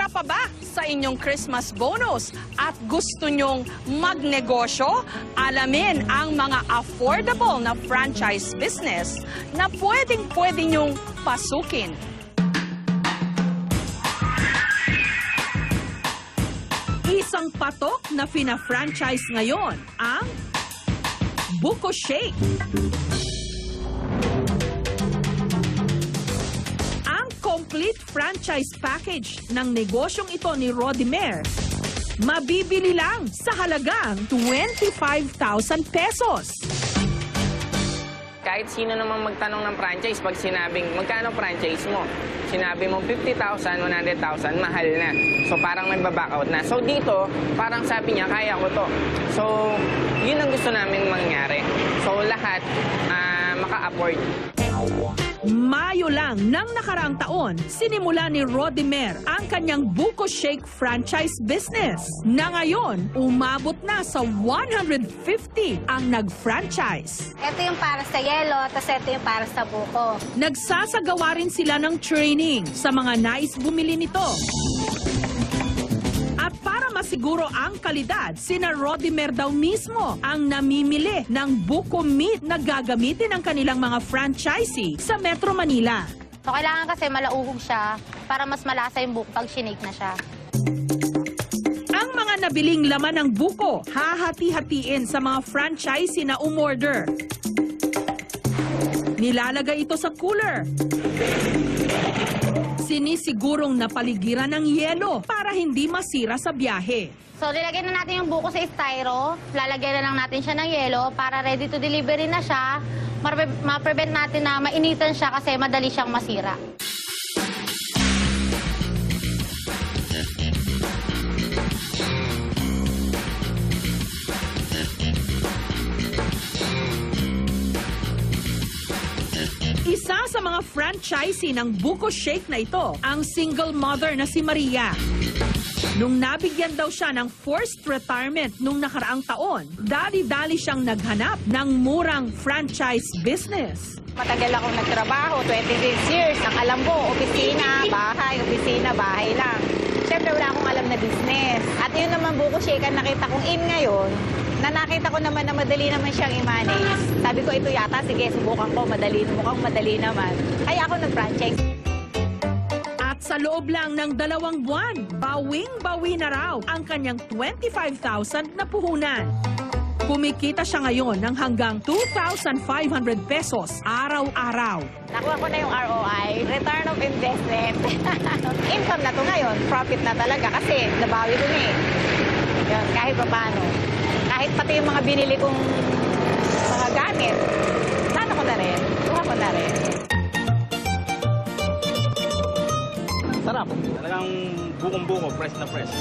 Para pa ba sa inyong Christmas bonus at gusto nyong magnegosyo? Alamin ang mga affordable na franchise business na pwedeng-pwede nyong pasukin. Isang patok na fina-franchise ngayon ang Buko Shake. Ang complete franchise package ng negosyong ito ni Rodimer, mabibili lang sa halagang 25,000 pesos. Kahit sino naman magtanong ng franchise, pag sinabing, magkano franchise mo? Sinabi mo 50,000, 100,000, mahal na. So parang may baback out na. So dito, parang sabi niya, kaya ko to. So yun ang gusto namin mangyari. So lahat maka-afford. Mayo lang ng nakaraang taon, sinimula ni Rodimer ang kanyang Buko Shake franchise business na ngayon umabot na sa 150 ang nag-franchise. Ito yung para sa yelo, tapos ito yung para sa buko. Nagsasagawa rin sila ng training sa mga nais bumili nito. At para masiguro ang kalidad, sina Rodimer daw mismo ang namimili ng buko meat na gagamitin ng kanilang mga franchisee sa Metro Manila. So kailangan kasi malauhog siya para mas malasa yung buko pag shinake na siya. Ang mga nabiling laman ng buko, hahati-hatiin sa mga franchisee na umorder. Nilalagay ito sa cooler. Sinisigurong napaligiran ng yelo para hindi masira sa biyahe. So nilagay na natin yung buko sa styro, lalagyan na lang natin siya ng yelo para ready to delivery na siya. Ma-prevent natin na mainitan siya kasi madali siyang masira. Isa sa mga franchisee ng Buko Shake na ito, ang single mother na si Maria. Nung nabigyan daw siya ng forced retirement nung nakaraang taon, dali-dali siyang naghanap ng murang franchise business. Matagal akong nagtrabaho, 26 years. Ang alam ko, opisina, bahay lang. Siyempre, wala akong alam na business. At yun naman, Buko Shake, ang nakita kong in ngayon, na nakita ko naman na madali naman siyang i-manage. Sabi ko, ito yata, sige, subukan ko, mukhang madali naman. Kaya ako nag-franchise. At sa loob lang ng 2 buwan, bawing-bawi na raw ang kanyang 25,000 na puhunan. Kumikita siya ngayon ng hanggang 2,500 pesos araw-araw. Nakuha ko na yung ROI, return of investment. Income na to ngayon, profit na talaga kasi nabawi ko na eh. Yun, kahit pa paano. Kahit pati yung mga binili kong mga gamit, sana ko na rin, kuha ko na rin. Sarap. Talagang bukong-buko, fresh na fresh.